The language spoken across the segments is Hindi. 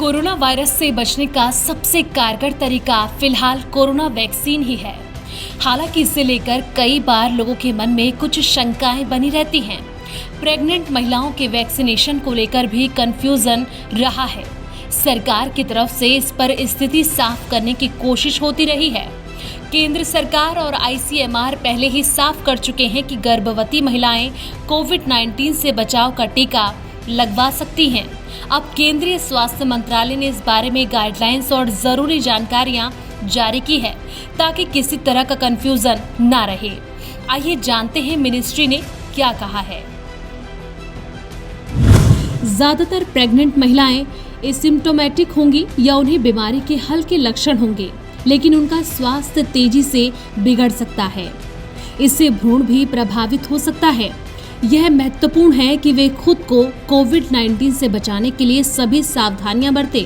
कोरोना वायरस से बचने का सबसे कारगर तरीका फिलहाल कोरोना वैक्सीन ही है। हालांकि इसे लेकर कई बार लोगों के मन में कुछ शंकाएं बनी रहती हैं। प्रेग्नेंट महिलाओं के वैक्सीनेशन को लेकर भी कंफ्यूजन रहा है। सरकार की तरफ से इस पर स्थिति साफ करने की कोशिश होती रही है। केंद्र सरकार और ICMR पहले ही साफ कर चुके हैं कि गर्भवती महिलाएं कोविड-19 से बचाव का टीका लगवा सकती हैं। अब केंद्रीय स्वास्थ्य मंत्रालय ने इस बारे में गाइडलाइंस और जरूरी जानकारियां जारी की है ताकि किसी तरह का कंफ्यूजन ना रहे। आइए जानते हैं मिनिस्ट्री ने क्या कहा है। ज्यादातर प्रेग्नेंट महिलाएं एसिम्प्टोमेटिक होंगी या उन्हें बीमारी के हल्के लक्षण होंगे, लेकिन उनका स्वास्थ्य तेजी से बिगड़ सकता है। इससे भ्रूण भी प्रभावित हो सकता है। यह महत्वपूर्ण है कि वे खुद को कोविड-19 से बचाने के लिए सभी सावधानियां बरतें।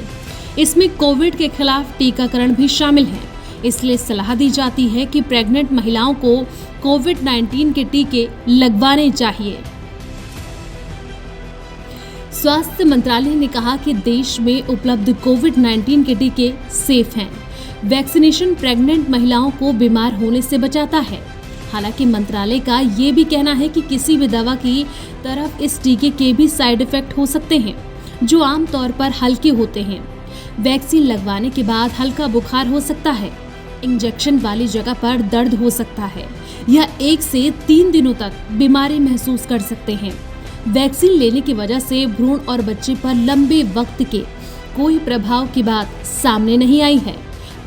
इसमें कोविड के खिलाफ टीकाकरण भी शामिल है। इसलिए सलाह दी जाती है कि प्रेग्नेंट महिलाओं को कोविड-19 के टीके लगवाने चाहिए। स्वास्थ्य मंत्रालय ने कहा कि देश में उपलब्ध कोविड-19 के टीके सेफ हैं। वैक्सीनेशन प्रेग्नेंट महिलाओं को बीमार होने से बचाता है। हालांकि मंत्रालय का ये भी कहना है कि किसी भी दवा की तरफ इस टीके के भी साइड इफेक्ट हो सकते हैं, जो आमतौर पर हल्के होते हैं। वैक्सीन लगवाने के बाद हल्का बुखार हो सकता है। इंजेक्शन वाली जगह पर दर्द हो सकता है या 1 से 3 दिनों तक बीमारी महसूस कर सकते हैं। वैक्सीन लेने की वजह से भ्रूण और बच्चे पर लंबे वक्त के कोई प्रभाव की बात सामने नहीं आई है।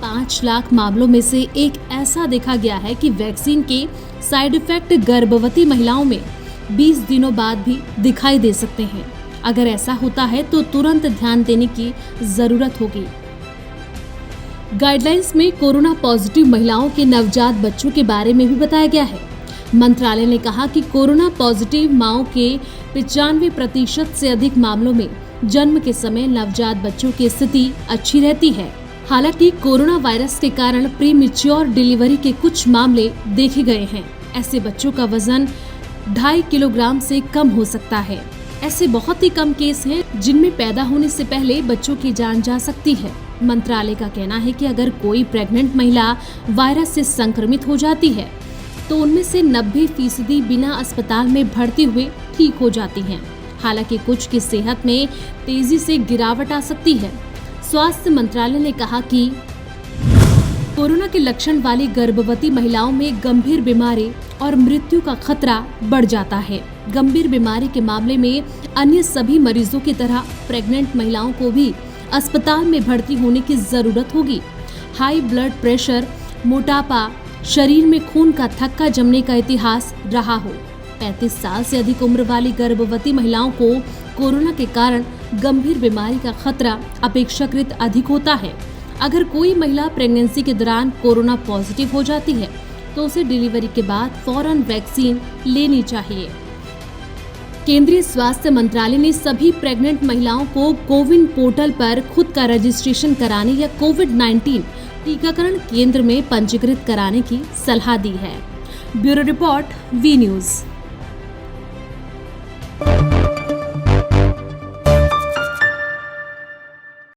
5 लाख मामलों में से एक ऐसा देखा गया है कि वैक्सीन के साइड इफेक्ट गर्भवती महिलाओं में 20 दिनों बाद भी दिखाई दे सकते हैं। अगर ऐसा होता है तो तुरंत ध्यान देने की जरूरत होगी। गाइडलाइंस में कोरोना पॉजिटिव महिलाओं के नवजात बच्चों के बारे में भी बताया गया है। मंत्रालय ने कहा कि कोरोना पॉजिटिव माओं के 95% से अधिक मामलों में जन्म के समय नवजात बच्चों की स्थिति अच्छी रहती है। हालांकि कोरोना वायरस के कारण प्रीमेच्योर डिलीवरी के कुछ मामले देखे गए हैं। ऐसे बच्चों का वजन 2.5 किलोग्राम से कम हो सकता है। ऐसे बहुत ही कम केस हैं जिनमें पैदा होने से पहले बच्चों की जान जा सकती है। मंत्रालय का कहना है कि अगर कोई प्रेग्नेंट महिला वायरस से संक्रमित हो जाती है तो उनमें से 90% बिना अस्पताल में भर्ती हुए ठीक हो जाती हैं। हालांकि कुछ की सेहत में तेजी से गिरावट आ सकती है। स्वास्थ्य मंत्रालय ने कहा कि कोरोना के लक्षण वाली गर्भवती महिलाओं में गंभीर बीमारी और मृत्यु का खतरा बढ़ जाता है। गंभीर बीमारी के मामले में अन्य सभी मरीजों की तरह प्रेग्नेंट महिलाओं को भी अस्पताल में भर्ती होने की जरूरत होगी। हाई ब्लड प्रेशर, मोटापा, शरीर में खून का थक्का जमने का इतिहास रहा हो। 35 साल से अधिक उम्र वाली गर्भवती महिलाओं को कोरोना के कारण गंभीर बीमारी का खतरा अपेक्षाकृत अधिक होता है। अगर कोई महिला प्रेगनेंसी के दौरान कोरोना पॉजिटिव हो जाती है तो उसे डिलीवरी के बाद फौरन वैक्सीन लेनी चाहिए। केंद्रीय स्वास्थ्य मंत्रालय ने सभी प्रेग्नेंट महिलाओं को कोविन पोर्टल पर खुद का रजिस्ट्रेशन कराने या कोविड-19 टीकाकरण केंद्र में पंजीकृत कराने की सलाह दी है। Bureau report, V news.